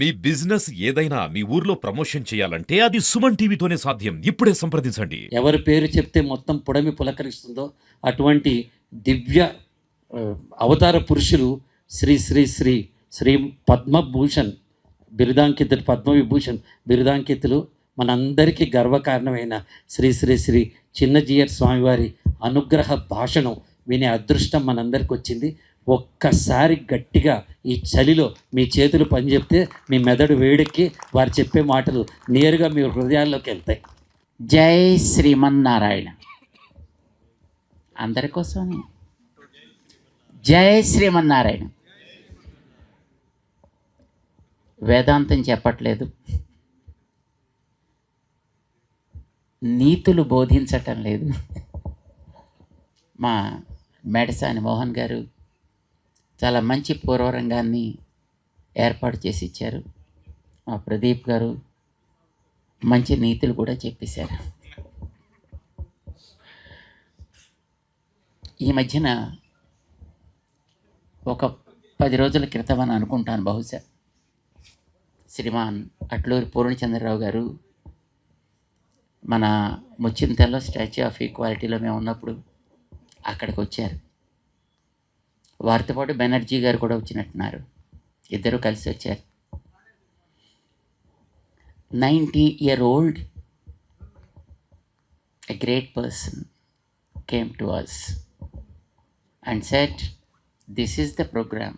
మీ business ఏదైనా మీ ఊర్లో promotion చేయాలంటే అది సుమన్ టీవీతోనే సాధ్యం. ఇప్పుడే సంప్రదించండి. ఎవరి పేరు చెప్తే మొత్తం పుడమి పులకరిస్తుందో అటువంటి దివ్య ఆ, అవతార పురుషులు శ్రీ శ్రీ శ్రీ శ్రీ పద్మభూషణ్ బిరుదాంకితులు, పద్మవిభూషణ్ బిరుదాంకితులు, మనందరికీ గర్వకారణమైన శ్రీ శ్రీ శ్రీ చిన్నజీయర్ స్వామివారి అనుగ్రహ భాషణం వినే అదృష్టం మనందరికి వచ్చింది. ఒక్కసారి గట్టిగా ఈ చలిలో మీ చేతులు పని చెప్తే మీ మెదడు వేడెక్కి వారు చెప్పే మాటలు నేరుగా మీ హృదయాల్లోకి వెళ్తాయి. జై శ్రీమన్నారాయణ. అందరి కోసమే జై శ్రీమన్నారాయణ. వేదాంతం చెప్పట్లేదు, నీతులు బోధించటం లేదు. మా మేడసాని మోహన్ గారు చాలా మంచి పూర్వరంగాన్ని ఏర్పాటు చేసి ఇచ్చారు. మా ప్రదీప్ గారు మంచి నీతులు కూడా చెప్పేశారు. ఈ మధ్యన ఒక 10 రోజుల క్రితం అని అనుకుంటాను, బహుశా శ్రీమాన్ అట్లూరి పూర్ణచంద్రరావు గారు మన ముచ్చింతల్లో స్టాచ్యూ ఆఫ్ ఈక్వాలిటీలో మేము ఉన్నప్పుడు అక్కడికి వచ్చారు. వారితో పాటు బెనర్జీ గారు కూడా వచ్చినట్టున్నారు. ఇద్దరు కలిసి వచ్చారు. 90-year-old, a great person came to us and said, "This is the program.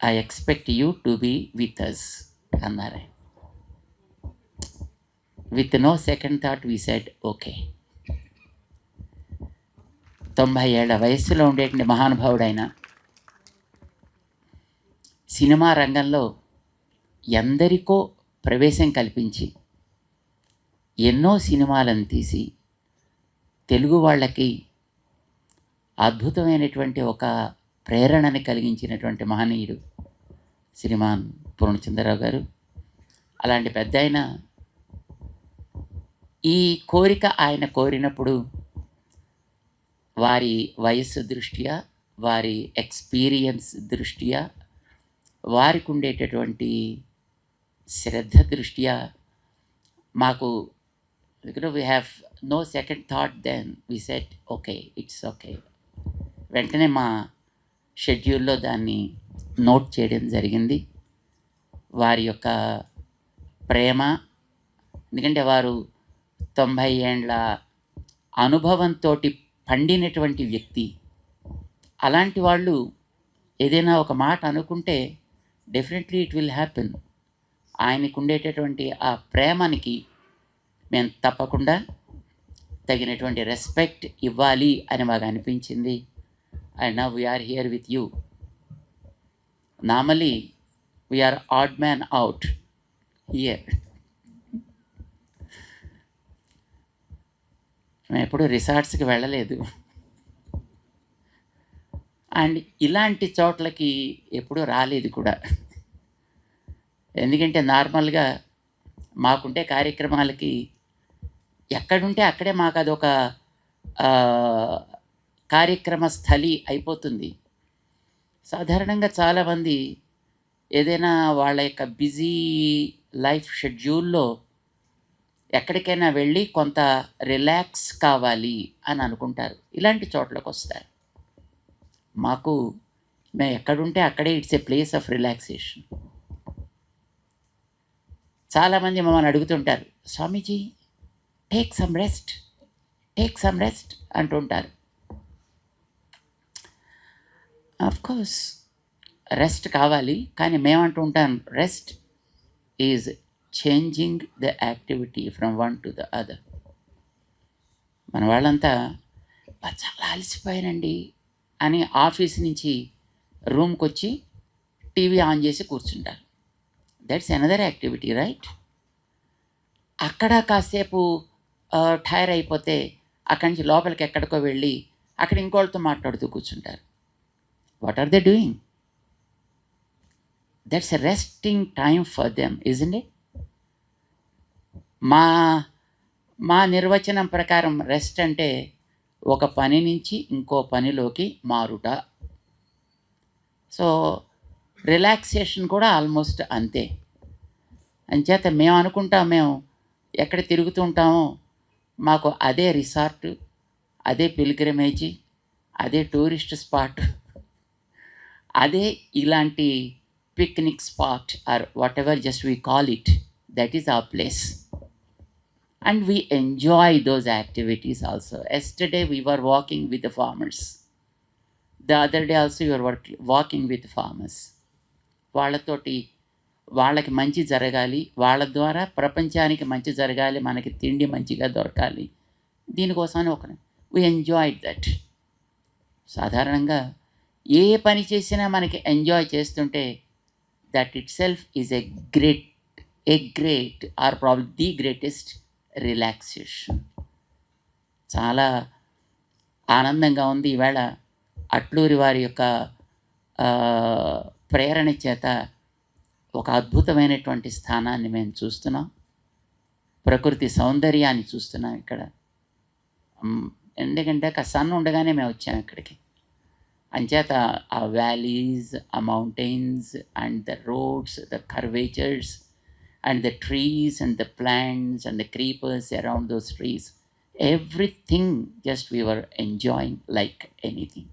I expect you to be with us." అన్నారు. With no second thought we said, "Okay." 90 ఏళ్ల వయస్సులో ఉండేటువంటి మహానుభావుడైన సినిమా రంగంలో ఎందరికో ప్రవేశం కల్పించి ఎన్నో సినిమాలను తీసి తెలుగు వాళ్ళకి అద్భుతమైనటువంటి ఒక ప్రేరణని కలిగించినటువంటి మహనీయుడు శ్రీమాన్ పూర్ణచంద్రరావు గారు. అలాంటి పెద్ద ఆయన ఈ కోరిక ఆయన కోరినప్పుడు వారి వయస్సు దృష్ట్యా, వారి ఎక్స్పీరియన్స్ దృష్ట్యా, వారికి ఉండేటటువంటి శ్రద్ధ దృష్ట్యా మాకు we have no second thought. Then we set okay, it's okay. వెంటనే మా షెడ్యూల్లో దాన్ని నోట్ చేయడం జరిగింది. వారి యొక్క ప్రేమ, ఎందుకంటే వారు 90 ఏండ్ల అనుభవంతో పండినటువంటి వ్యక్తి. అలాంటి వాళ్ళు ఏదైనా ఒక మాట అనుకుంటే డెఫినెట్లీ ఇట్ విల్ హ్యాపెన్. ఆయనకు ఉండేటటువంటి ఆ ప్రేమనికి మేము తప్పకుండా తగినటువంటి రెస్పెక్ట్ ఇవ్వాలి అని మాకు అనిపించింది. And now we're here with you. Normally we're odd man out here. మేము ఎప్పుడు రిసార్ట్స్కి వెళ్ళలేదు అండ్ ఇలాంటి చోట్లకి ఎప్పుడూ రాలేదు కూడా. ఎందుకంటే నార్మల్గా మాకుంటే కార్యక్రమాలకి ఎక్కడుంటే అక్కడే మాకు అదొక కార్యక్రమ స్థలి అయిపోతుంది. సాధారణంగా చాలామంది ఏదైనా వాళ్ళ యొక్క బిజీ లైఫ్ షెడ్యూల్లో ఎక్కడికైనా వెళ్ళి కొంత రిలాక్స్ కావాలి అని అనుకుంటారు, ఇలాంటి చోట్లకు వస్తారు. మాకు మేము ఎక్కడుంటే అక్కడే it's a place of relaxation. చాలామంది మమ్మల్ని అడుగుతుంటారు, స్వామీజీ టేక్ సమ్ రెస్ట్ అంటుంటారు. ఆఫ్కోర్స్ రెస్ట్ కావాలి, కానీ మేమంటూ ఉంటాం, rest is changing the activity from one to the other. మన వాళ్ళంతా చాలా అలసిపోయానండి అని ఆఫీస్ నుంచి రూమ్కి వచ్చి టీవీ ఆన్ చేసి కూర్చుంటారు. That's another activity, right? అక్కడ కాసేపు టైర్ అయిపోతే అక్కడి నుంచి లోపలికి ఎక్కడికో వెళ్ళి అక్కడ ఇంకోళ్ళతో మాట్లాడుతూ కూర్చుంటారు. What are they doing? That's a resting time for them, isn't it? మా నిర్వచనం ప్రకారం రెస్ట్ అంటే ఒక పని నుంచి ఇంకో పనిలోకి మారుట. సో రిలాక్సేషన్ కూడా ఆల్మోస్ట్ అంతే. అంచేత మేము అనుకుంటాం, మేము ఎక్కడ తిరుగుతూ ఉంటామో మాకు అదే రిసార్టు, అదే పిల్గ్రిమేజీ, అదే టూరిస్ట్ స్పాట్, అదే ఇలాంటి picnic spot or whatever just we call it, that is our place. And we enjoy those activities also. Yesterday we were walking with the farmers. The other day also we were walking with farmers. వాళ్ళతోటి వాళ్ళకి మంచి జరగాలి, వాళ్ళ ద్వారా ప్రపంచానికి మంచి జరగాలి, మనకి తిండి మంచిగా దొరకాలి, దీనికోసమని we enjoyed that. సాధారణంగా ఏ పని చేసినా మనకి ఎంజాయ్ చేస్తుంటే that itself is a great or problem the greatest relaxation. చాలా ఆనందంగా ఉంది. ఈవేళ అట్లూరి వారి యొక్క ప్రేరణ చేత ఒక అద్భుతమైనటువంటి స్థానాన్ని మేము చూస్తున్నాం, ప్రకృతి సౌందర్యాన్ని చూస్తున్నాం ఇక్కడ. ఎందుకంటే సన్ ఉండగానే మేము వచ్చాము ఇక్కడికి. అంచేత ఆ వ్యాలీస్, ఆ mountains and the roads, the curvatures and the trees and the plants and the creepers around those trees, everything just we were enjoying like anything.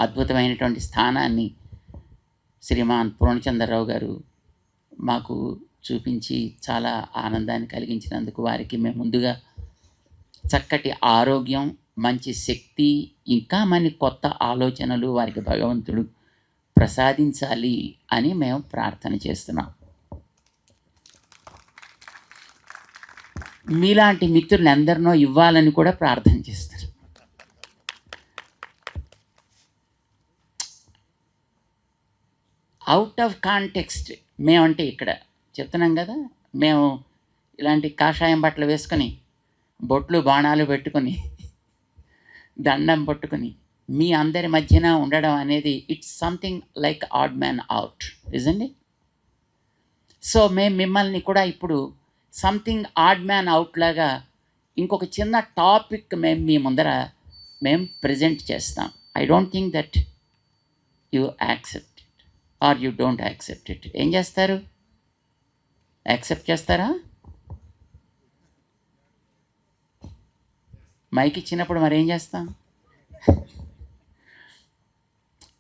అద్భుతమైనటువంటి స్థానాన్ని శ్రీమాన్ పూర్ణచంద్రరావు గారు మాకు చూపించి చాలా ఆనందాన్ని కలిగించినందుకు వారికి మేము ముందుగా చక్కటి ఆరోగ్యం, మంచి శక్తి, ఇంకా మన కొత్త ఆలోచనలు వారికి భగవంతుడు ప్రసాదించాలి అని మేము ప్రార్థన చేస్తున్నాం. మీలాంటి మిత్రులు ఎందరినో ఇవ్వాలని కూడా ప్రార్థన చేస్తారు. అవుట్ ఆఫ్ కాంటెక్స్ట్ మేమంటే ఇక్కడ చెప్తున్నాం కదా, మేము ఇలాంటి కాషాయం బట్టలు వేసుకొని బొట్లు బాణాలు పెట్టుకొని దండం పట్టుకొని మీ అందరి మధ్యన ఉండడం అనేది it's something like add man out, isn't it? So మేము మిమ్మల్ని కూడా ఇప్పుడు సంథింగ్ ఆడ్ మ్యాన్ అవుట్ లాగా ఇంకొక చిన్న టాపిక్ మేము మీ ముందర మేము ప్రజెంట్ చేస్తాం. I don't think that you accept it or you don't accept it. ఏం చేస్తారు? యాక్సెప్ట్ చేస్తారా? మైక్ ఇచ్చినప్పుడు మరి ఏం చేస్తాం?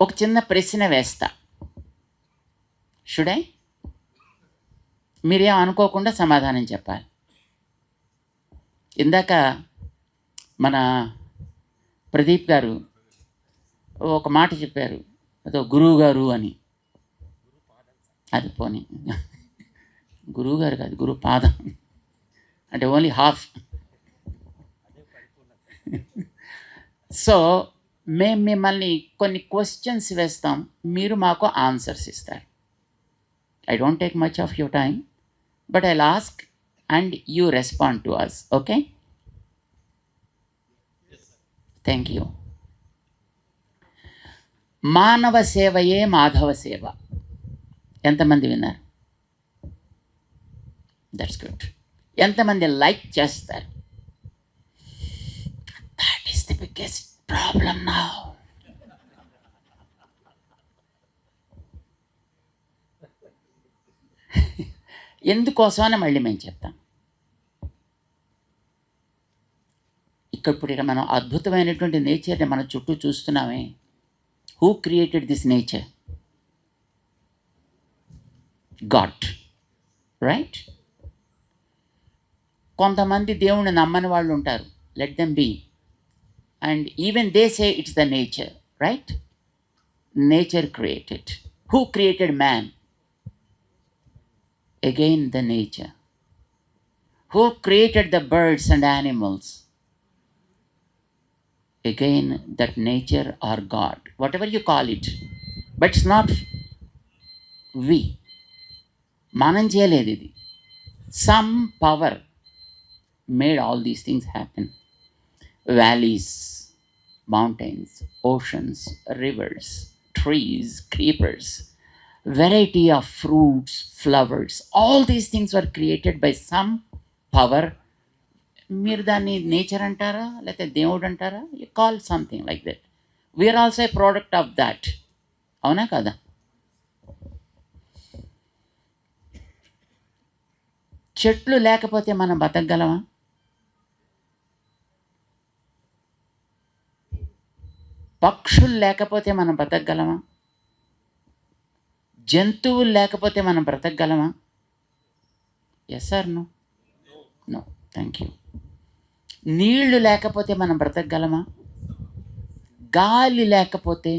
ఒక చిన్న ప్రశ్న వేస్తా, షుడ్ ఐ? మీరేం అనుకోకుండా సమాధానం చెప్పాలి. ఇందాక మన ప్రదీప్ గారు ఒక మాట చెప్పారు, అదో గురువు గారు అని. అది పోనీ, గురువు గారు కాదు, గురు పాదం అంటే ఓన్లీ హాఫ్. సో మేము మిమ్మల్ని కొన్ని క్వశ్చన్స్ వేస్తాం, మీరు మాకు ఆన్సర్స్ ఇస్తారు. I don't take much of your time, but I'll ask and you respond to us. Okay? Thank you. మానవ సేవయే మాధవ సేవ. ఎంతమంది విన్నారు? That's good. ఎంతమంది లైక్ చేస్తారు? That is the biggest problem now. ఎందుకోసమని మళ్ళీ మేము చెప్తాం. ఇప్పుడు మనం అద్భుతమైనటువంటి నేచర్ని మన చుట్టూ చూస్తున్నామే. Who created this nature? God, right? కొంతమంది దేవుణ్ణి నమ్మని వాళ్ళు ఉంటారు, let them be. And even they say it's the nature, right? Nature created. Who created man? Again the nature. Who created the birds and animals? Again that nature or God, whatever you call it, but it's not we. మనం చేయలేదు ఇది. Some power made all these things happen. Valleys, mountains, oceans, rivers, trees, creepers, variety of fruits, flowers, all these things were created by some power. మీరు దాన్ని nature అంటారా లేకపోతే దేవుడు అంటారా? You call something like that. We're also a product of that. అవునా కదా? చెట్లు లేకపోతే మనం బతకగలమా? పక్షులు లేకపోతే మనం బ్రతకగలమా? జంతువులు లేకపోతే మనం బ్రతకగలమా? Yes or no? No. Thank you. నీళ్లు లేకపోతే మనం బ్రతకగలమా? గాలి లేకపోతే?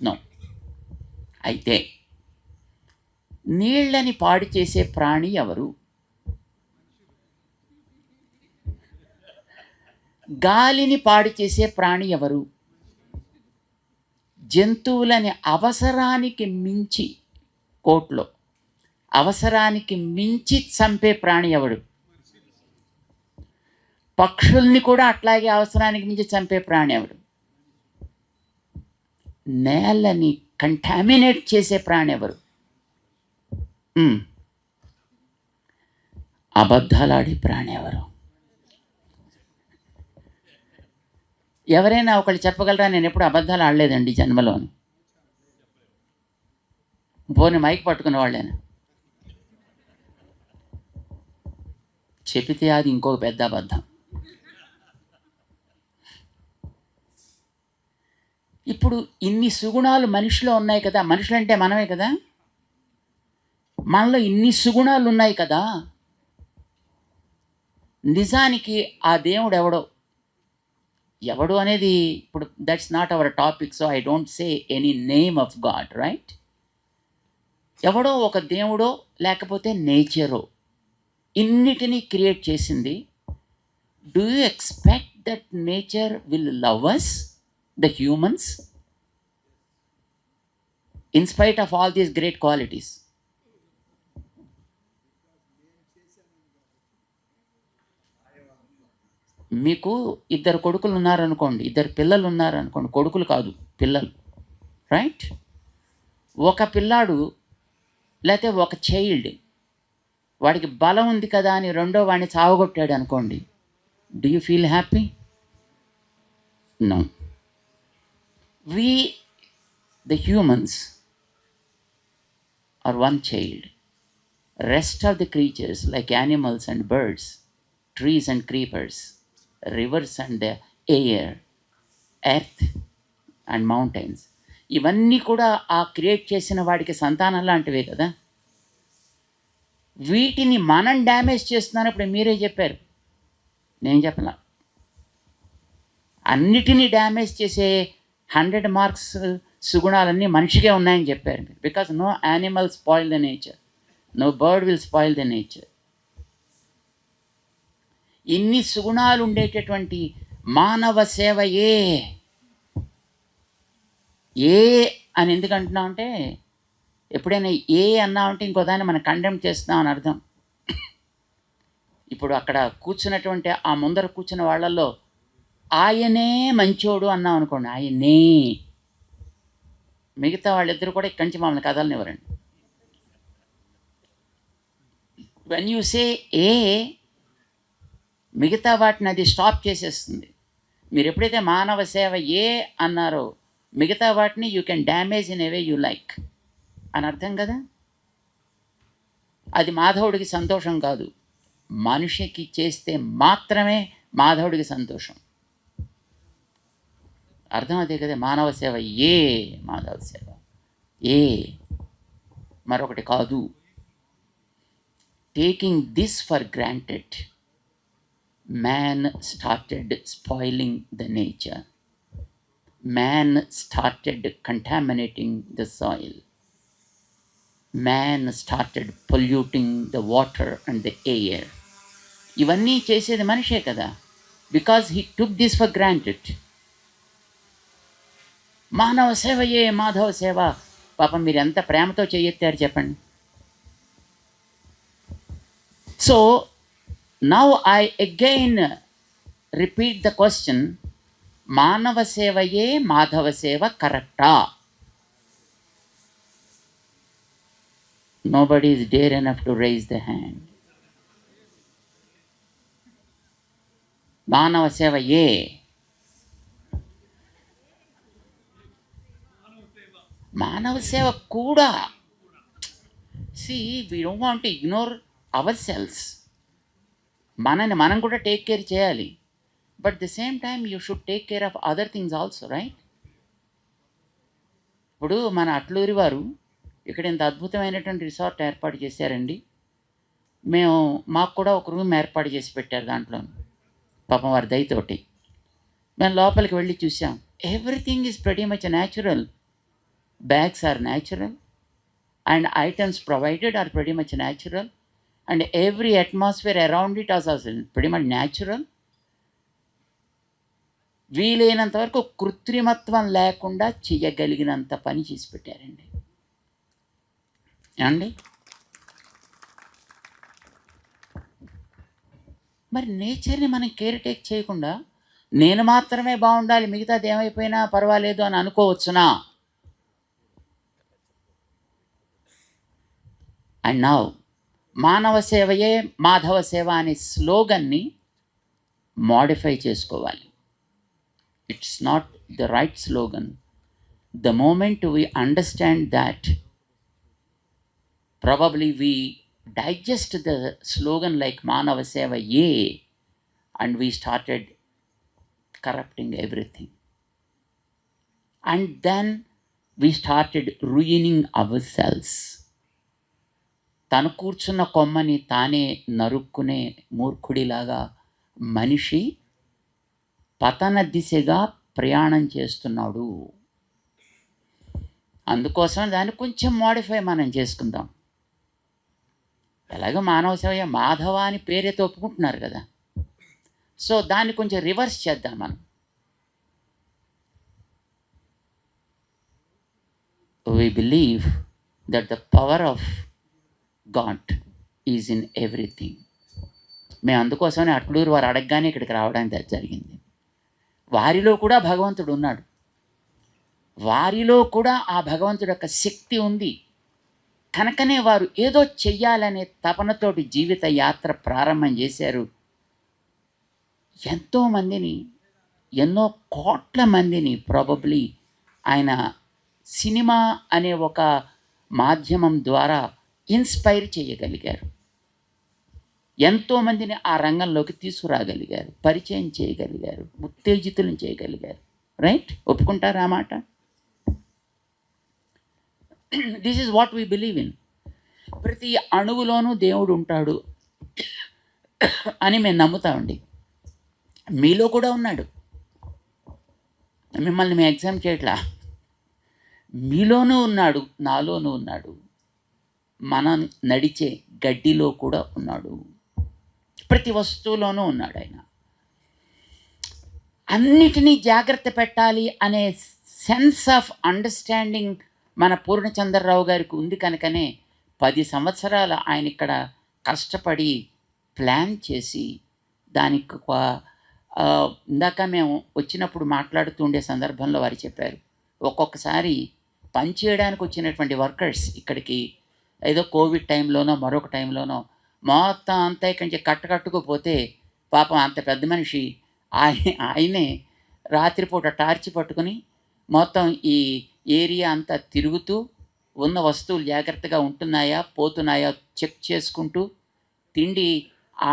నో. అయితే నీళ్ళని పాడు చేసే ప్రాణి ఎవరు? గాలిని పాడు చేసే ప్రాణి ఎవరు? జంతువులని అవసరానికి మించి, కోర్టులో అవసరానికి మించి చంపే ప్రాణి ఎవడు? పక్షుల్ని కూడా అట్లాగే అవసరానికి మించి చంపే ప్రాణి ఎవడు? నేలని కంటామినేట్ చేసే ప్రాణి ఎవరు? అబద్ధాలాడే ప్రాణి ఎవరు? ఎవరైనా ఒకళ్ళు చెప్పగలరా నేను ఎప్పుడు అబద్ధాలు ఆడలేదండి జన్మలో అని? పోనీ మైక్ పట్టుకున్న వాళ్ళేనా? చెబితే అది ఇంకొక పెద్ద అబద్ధం. ఇప్పుడు ఇన్ని సుగుణాలు మనిషిలో ఉన్నాయి కదా, మనుషులంటే మనమే కదా, మనలో ఇన్ని సుగుణాలు ఉన్నాయి కదా, నిజానికి ఆ దేవుడు ఎవడు అనేది ఇప్పుడు that's not our topic, so I don't say any name of God, right? ఎవడో ఒక దేవుడో లేకపోతే నేచరో ఇన్నిటినీ క్రియేట్ చేసింది. Do you expect that nature will love us, the humans, in spite of all these great qualities? మీకు ఇద్దరు కొడుకులు ఉన్నారనుకోండి, ఇద్దరు పిల్లలు ఉన్నారనుకోండి, కొడుకులు కాదు పిల్లలు, రైట్? ఒక పిల్లాడు లేకపోతే ఒక చైల్డ్, వాడికి బలం ఉంది కదా అని రెండో వాడిని చావగొట్టాడు అనుకోండి, do you feel happy? No. We, the humans, are one child. Rest of the creatures like animals and birds, trees and creepers, rivers and the air, earth and mountains, ఇవన్నీ కూడా ఆ క్రియేట్ చేసిన వాడికి సంతానం లాంటివే కదా. వీటిని మనం డ్యామేజ్ చేస్తున్నప్పుడు మీరే చెప్పారు, నేను చెప్పలా. అన్నిటినీ డ్యామేజ్ చేసే 100 మార్క్స్ సుగుణాలన్నీ మనిషికే ఉన్నాయని చెప్పారు మీరు. Because no animal spoil the nature, no bird will spoil the nature. ఇన్ని సుగుణాలు ఉండేటటువంటి మానవ సేవ ఏ అని ఎందుకు అంటున్నాం అంటే, ఎప్పుడైనా ఏ అన్నామంటే ఇంకో దాన్ని మనం కండెమ్ చేస్తున్నాం అని అర్థం. ఇప్పుడు అక్కడ కూర్చున్నటువంటి ఆ ముందర కూర్చున్న వాళ్ళల్లో ఆయనే మంచోడు అన్నాం అనుకోండి, ఆయనే, మిగతా వాళ్ళిద్దరు కూడా ఇక్కడి నుంచి మమ్మల్ని కదలనివ్వరండి. వెన్ యూ సే ఏ, మిగతా వాటిని అది స్టాప్ చేసేస్తుంది. మీరు ఎప్పుడైతే మానవ సేవ ఏ అన్నారో మిగతా వాటిని you can damage in a way you like అని అర్థం కదా. అది మాధవుడికి సంతోషం కాదు, మనిషికి చేస్తే మాత్రమే మాధవుడికి సంతోషం. అర్థం అదే కదా. మానవ సేవ ఏ, మాధవ సేవ ఏ, మరొకటి కాదు. Taking this for granted, man started spoiling the nature. Man started contaminating the soil. Man started polluting the water and the air. ఇవన్నీ చేసేది మనిషే కదా, because he took this for granted. మానవ సేవయే మాధవ సేవ. పాపం మీరు ఎంత ప్రేమతో చేయెత్తారు చెప్పండి. So now I again repeat the question, మానవ సేవయే మాధవ సేవ కరెక్టా? Nobody is dare enough to raise the hand. మానవ సేవ ఏ. మానవ సేవ కూడా. We don't want to ignore our selves. మనని మనం కూడా టేక్ కేర్ చేయాలి. But the same time you should take care of other things also, right? ఇప్పుడు మన అట్లూరి వారు ఇక్కడ ఇంత అద్భుతమైనటువంటి రిసార్ట్ ఏర్పాటు చేశారండి. మాకు కూడా ఒక రూమ్ ఏర్పాటు చేసి పెట్టారు దాంట్లో, పాపం వారి దయతోటి. మేము లోపలికి వెళ్ళి చూసాం. Everything is pretty much natural. Bags are natural and items provided are pretty much natural, and every atmosphere around it is also pretty much natural. వీలైనంత వరకు కృత్రిమత్వం లేకుండా చేయగలిగినంత పని చేసి పెట్టారండి అండి. మరి నేచర్ని మనం కేర్ టేక్ చేయకుండా నేను మాత్రమే బాగుండాలి, మిగతాది ఏమైపోయినా పర్వాలేదు అని అనుకోవచ్చునా? అండ్ నౌ మానవ సేవయే మాధవ సేవ అనే స్లోగన్ని మోడిఫై చేసుకోవాలి. It's not the right slogan. The moment we understand that, probably we digest the slogan like Manava Seva Ye, and we started corrupting everything. And then we started ruining ourselves. తను కూర్చున్న కొమ్మని తానే నరుక్కునే మూర్ఖుడిలాగా మనిషి పతన దిశగా ప్రయాణం చేస్తున్నాడు. అందుకోసం దాన్ని కొంచెం మోడిఫై మనం చేసుకుందాం. ఎలాగో మానవ సేవ మాధవ అని పేరైతే ఒప్పుకుంటున్నారు కదా, సో దాన్ని కొంచెం రివర్స్ చేద్దాం మనం. We believe that the power of God is in everything. మేము అందుకోసమని అట్లూరు వారు అడగగానే ఇక్కడికి రావడానికి జరిగింది. వారిలో కూడా భగవంతుడు ఉన్నాడు, వారిలో కూడా ఆ భగవంతుడి యొక్క శక్తి ఉంది కనుకనే వారు ఏదో చెయ్యాలనే తపనతోటి జీవిత యాత్ర ప్రారంభం చేశారు. ఎంతోమందిని, ఎన్నో కోట్ల మందిని ప్రాబబ్లీ ఆయన సినిమా అనే ఒక మాధ్యమం ద్వారా ఇన్స్పైర్ చేయగలిగారు. ఎంతోమందిని ఆ రంగంలోకి తీసుకురాగలిగారు, పరిచయం చేయగలిగారు, ఉత్తేజితులను చేయగలిగారు. రైట్? ఒప్పుకుంటారా ఆ మాట? This is what we believe in. ప్రతి అణువులోనూ దేవుడు ఉంటాడు అని మేము నమ్ముతామండి. మీలో కూడా ఉన్నాడు, మిమ్మల్ని మేము ఎగ్జామ్ చేయట్లా. మీలోనూ ఉన్నాడు, నాలోనూ ఉన్నాడు, మనం నడిచే గడ్డిలో కూడా ఉన్నాడు, ప్రతి వస్తువులోనూ ఉన్నాడు ఆయన. అన్నిటినీ జాగ్రత్త పెట్టాలి అనే సెన్స్ ఆఫ్ అండర్స్టాండింగ్ మన పూర్ణచంద్రరావు గారికి ఉంది కనుకనే 10 సంవత్సరాలు ఆయన ఇక్కడ కష్టపడి ప్లాన్ చేసి దానికి ఇందాక మేము వచ్చినప్పుడు మాట్లాడుతూ ఉండే సందర్భంలో వారు చెప్పారు, ఒక్కొక్కసారి పనిచేయడానికి వచ్చినటువంటి వర్కర్స్ ఇక్కడికి ఏదో కోవిడ్ టైంలోనో మరొక టైంలోనో మొత్తం అంతా ఇక్కడి నుంచి కట్టుకుపోతే పాపం అంత పెద్ద మనిషి ఆయనే రాత్రిపూట టార్చి పట్టుకుని మొత్తం ఈ ఏరియా అంతా తిరుగుతూ ఉన్న వస్తువులు జాగ్రత్తగా ఉంటున్నాయా పోతున్నాయా చెక్ చేసుకుంటూ, తిండి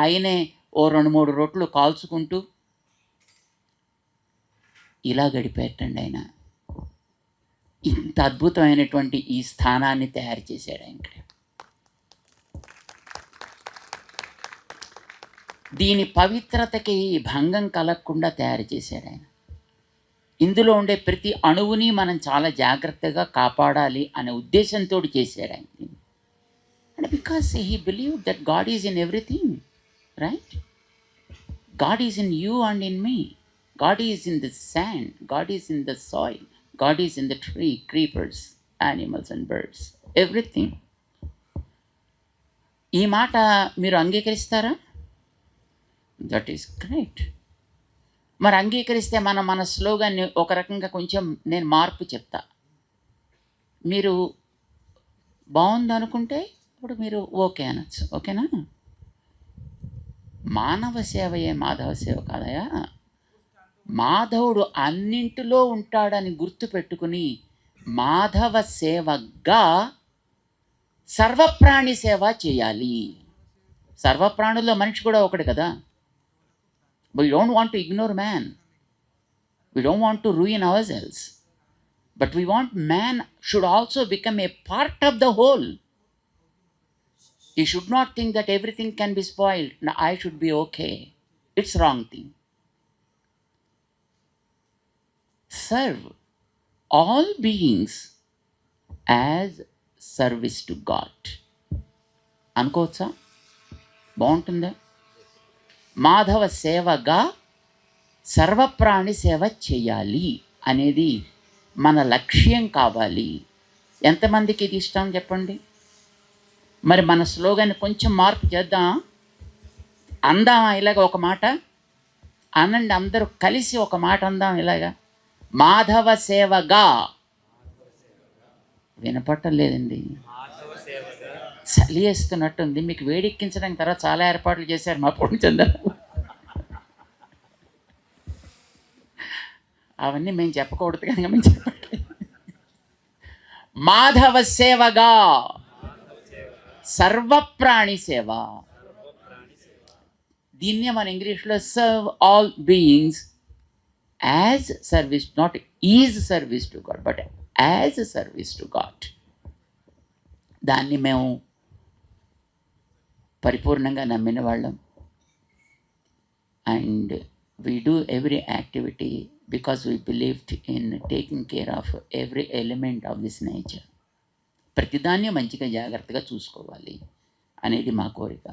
ఆయనే ఓ 2-3 రొట్లు కాల్చుకుంటూ ఇలా గడిపేటండి ఆయన. ఇంత అద్భుతమైనటువంటి ఈ స్థానాన్ని తయారు చేశాడు ఆయన. దీని పవిత్రతకి భంగం కలగకుండా తయారు చేశాడు ఆయన. ఇందులో ఉండే ప్రతి అణువుని మనం చాలా జాగ్రత్తగా కాపాడాలి అనే ఉద్దేశంతో చేశాడు ఆయన. And because he believe that God is in everything, right? God is in you and in me. God is in the sand, God is in the soil, God is in the tree, creepers, animals and birds, everything. ఈ మాట మీరు అంగీకరిస్తారా? That is great. మరి అంగీకరిస్తే మన స్లోగాన్ని ఒక రకంగా కొంచెం నేను మార్పు చెప్తా. మీరు బాగుందనుకుంటే ఇప్పుడు మీరు ఓకే అనొచ్చు. ఓకేనా? మానవ సేవయే మాధవ సేవ కాదయా. మాధవుడు అన్నింటిలో ఉంటాడని గుర్తు పెట్టుకుని మాధవ సేవగా సర్వప్రాణి సేవ చేయాలి. సర్వప్రాణుల్లో మనిషి కూడా ఒకటి కదా. We don't want to ignore man, we don't want to ruin our selves, but we want man should also become a part of the whole. He should not think that everything can be spoiled. No, I should be okay. It's wrong thing. Serve all beings as service to God. అనుకోవచ్చా? బాగుంటుందా? మాధవ సేవగా సర్వప్రాణి సేవ చేయాలి అనేది మన లక్ష్యం కావాలి. ఎంతమందికి ఇది ఇష్టం చెప్పండి? మరి మన స్లోగన్ కొంచెం మార్పు చేద్దాం, అందామా? ఇలాగ ఒక మాట అనండి, అందరూ కలిసి ఒక మాట అందాం ఇలాగా, మాధవ సేవగా. వినపట్టలేదండి, చలి వేస్తున్నట్టుంది. మీకు వేడెక్కించడానికి తర్వాత చాలా ఏర్పాట్లు చేశారు మా పూర్ణచంద్ర. అవన్నీ మేము చెప్పకూడదు కనుక మేము చెప్పట్లేదు. మాధవ సేవగా సర్వప్రాణి సేవ. దీన్నే మన ఇంగ్లీష్లో serve all beings as service, not is service to God but as service to God. దాన్ని మేము పరిపూర్ణంగా నమ్మిన వాళ్ళం. And we do every activity because we believed in taking care of every element of this nature. ప్రతిదాన్ని మంచిగా జాగ్రత్తగా చూసుకోవాలి అనేది మా కోరిక.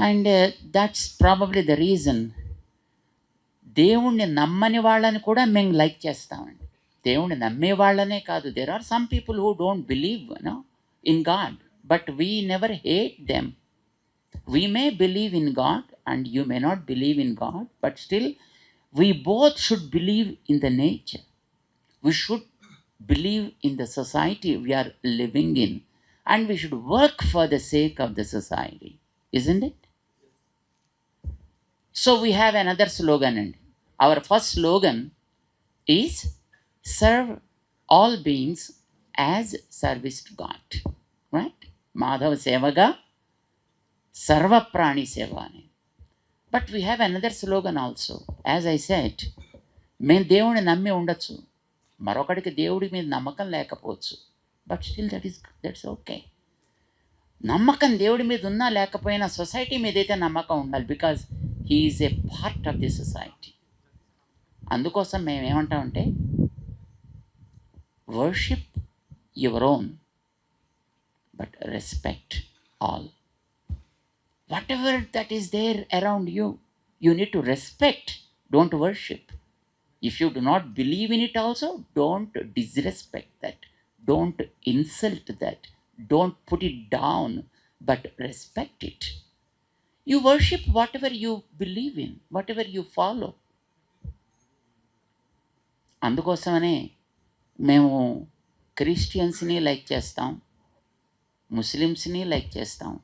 And that's probably the reason దేవుణ్ణి నమ్మని వాళ్ళని కూడా మేము లైక్ చేస్తామండి. దేవుణ్ణి నమ్మే వాళ్ళనే కాదు, there are some people who don't believe in God, but we never hate them. We may believe in God and you may not believe in God, but still we both should believe in the nature. We should believe in the society we are living in, and we should work for the sake of the society, isn't it? So we have another slogan, and our first slogan is serve all beings as service to God, right? Madhava sevaga sarva prani seva. But we have another slogan also. As I said, మేము దేవుని నమ్మి ఉండొచ్చు, మరొకడికి దేవుడి మీద నమ్మకం లేకపోవచ్చు, but still that's okay. నమ్మకం దేవుడి మీద ఉన్నా లేకపోయినా సొసైటీ మీద అయితే నమ్మకం ఉండాలి, because he is a part of the society. అందుకోసం మేము ఏమంటామంటే worship your own but respect all. Whatever that is there around you, you need to respect, don't worship. If you do not believe in it also, don't disrespect that, don't insult that, don't put it down, but respect it. You worship whatever you believe in, whatever you follow. అందుకోసమనే మేము క్రిస్టియన్స్ని like చేస్తాం, ముస్లిమ్స్ని like చేస్తాం,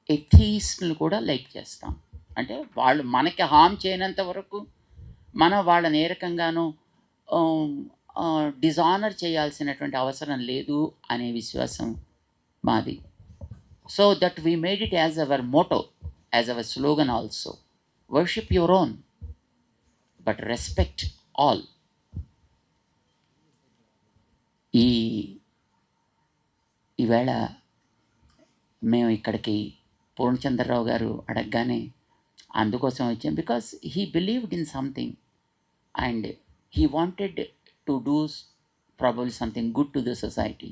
ఎథీస్ట్ని కూడా like చేస్తాం. అంటే వాళ్ళు మనకి హామ్ చేయనంత వరకు మనం వాళ్ళని ఏ రకంగానూ డిజానర్ చేయాల్సినటువంటి అవసరం లేదు అనే విశ్వాసం మాది. So that we made it as our motto, as our slogan also. Worship your own but respect all. ఈవేళ మేము ఇక్కడికి పూర్ణచంద్రరావు గారు అడగగానే అందుకోసం వచ్చాం, because he believed in something and he wanted to do probably something good to the society.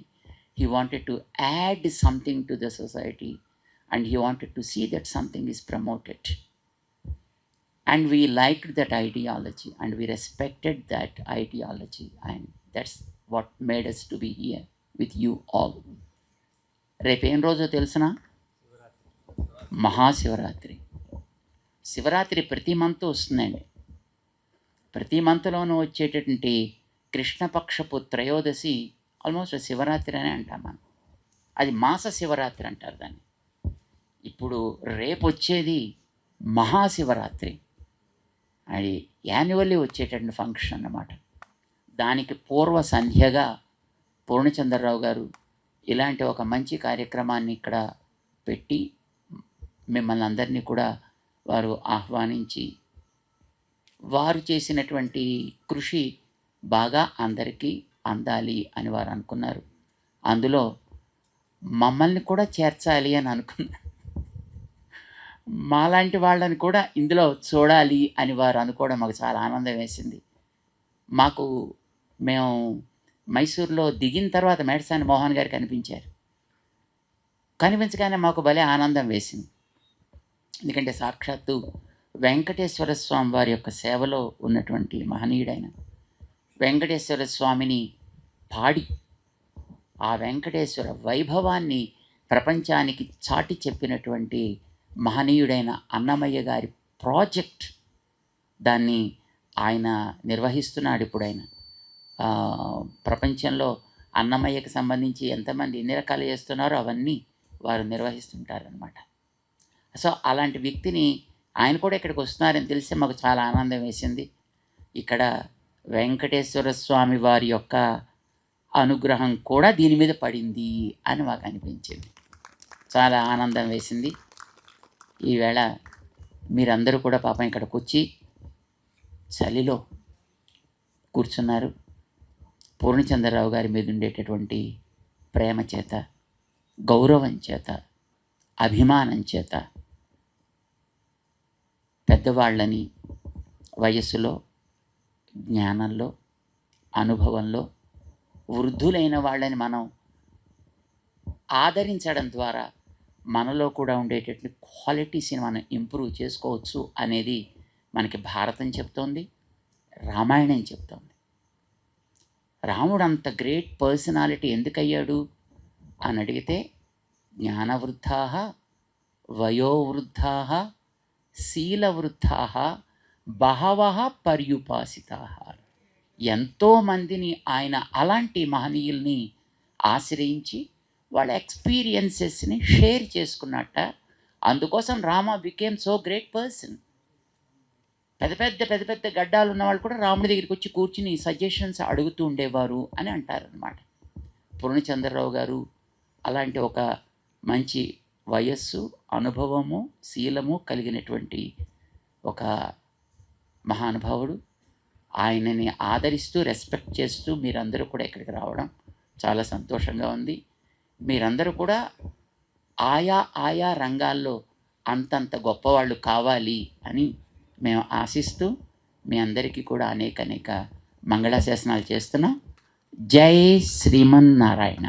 He wanted to add something to the society, and he wanted to see that something is promoted. And we liked that ideology, and we respected that ideology, and that's what made us to be here with you all. రేపు ఏం రోజో తెలుసునా? మహాశివరాత్రి. శివరాత్రి ప్రతి month వస్తుందండి. ప్రతి మంత్లోనూ వచ్చేటటువంటి కృష్ణపక్షపు త్రయోదశి almost Shivaratri అనే అంటాం మనం. అది మాస శివరాత్రి అంటారు దాన్ని. ఇప్పుడు రేపు వచ్చేది మహాశివరాత్రి, అది యాన్యువల్లీ వచ్చేటటువంటి ఫంక్షన్ అన్నమాట. దానికి పూర్వ సంధ్యగా పూర్ణచంద్రరావు గారు ఇలాంటి ఒక మంచి కార్యక్రమాన్ని ఇక్కడ పెట్టి మిమ్మల్ని అందరినీ కూడా వారు ఆహ్వానించి వారు చేసినటువంటి కృషి బాగా అందరికీ అందాలి అని వారు అనుకున్నారు. అందులో మమ్మల్ని కూడా చేర్చాలి అని అనుకున్నారు. మాలాంటి వాళ్ళని కూడా ఇందులో చూడాలి అని వారు అనుకోవడం మాకు చాలా ఆనందం వేసింది. మేము మైసూర్లో దిగిన తర్వాత మేడసాని మోహన్ గారు కనిపించారు. కనిపించగానే మాకు భలే ఆనందం వేసింది. ఎందుకంటే సాక్షాత్తు వెంకటేశ్వర స్వామి వారి యొక్క సేవలో ఉన్నటువంటి మహనీయుడైన వెంకటేశ్వర స్వామిని పాడి ఆ వెంకటేశ్వర వైభవాన్ని ప్రపంచానికి చాటి చెప్పినటువంటి మహనీయుడైన అన్నమయ్య గారి ప్రాజెక్ట్, దాన్ని ఆయన నిర్వహిస్తున్నాడు. ఇప్పుడు ఆయన ప్రపంచంలో అన్నమయ్యకు సంబంధించి ఎంతమంది ఎన్ని రకాలు చేస్తున్నారో అవన్నీ వారు నిర్వహిస్తుంటారనమాట. సో అలాంటి వ్యక్తిని ఆయన కూడా ఇక్కడికి వస్తున్నారని తెలిసి మాకు చాలా ఆనందం వేసింది. ఇక్కడ వెంకటేశ్వర స్వామి వారి యొక్క అనుగ్రహం కూడా దీని మీద పడింది అని మాకు అనిపించింది. చాలా ఆనందం వేసింది. ఈవేళ మీరందరూ కూడా పాపం ఇక్కడికి వచ్చి చలిలో కూర్చున్నారు. పూర్ణచంద్రరావు గారి మీద ఉండేటటువంటి ప్రేమ చేత, గౌరవం చేత, అభిమానం చేత పెద్దవాళ్ళని వయస్సులో, జ్ఞానంలో, అనుభవంలో వృద్ధులైన వాళ్ళని మనం ఆదరించడం ద్వారా మనలో కూడా ఉండేటటువంటి క్వాలిటీస్ని మనం ఇంప్రూవ్ చేసుకోవచ్చు అనేది మనకి భారతం చెప్తోంది, రామాయణం చెప్తోంది. రాముడు అంత గ్రేట్ పర్సనాలిటీ ఎందుకయ్యాడు అని అడిగితే జ్ఞానవృద్ధా, వయోవృద్ధా, శీలవృద్ధా, బహవః పర్యుపాసితా. ఎంతోమందిని ఆయన అలాంటి మహనీయుల్ని ఆశ్రయించి వాళ్ళ ఎక్స్పీరియన్సెస్ని షేర్ చేసుకున్నట్ట. అందుకోసం Rama became so great person. పెద్ద పెద్ద గడ్డాలు ఉన్నవాళ్ళు కూడా రాముడి దగ్గరికి వచ్చి కూర్చుని సజెషన్స్ అడుగుతూ ఉండేవారు అని అంటారనమాట. పూర్ణచంద్రరావు గారు అలాంటి ఒక మంచి వయస్సు, అనుభవము, శీలము కలిగినటువంటి ఒక మహానుభావుడు. ఆయనని ఆదరిస్తూ, రెస్పెక్ట్ చేస్తూ మీరందరూ కూడా ఇక్కడికి రావడం చాలా సంతోషంగా ఉంది. మీరందరూ కూడా ఆయా రంగాల్లో అంతంత గొప్పవాళ్ళు కావాలి అని మేము ఆశిస్తూ మీ అందరికీ కూడా అనేక మంగళాశాసనాలు చేస్తున్నాం. జై శ్రీమన్నారాయణ.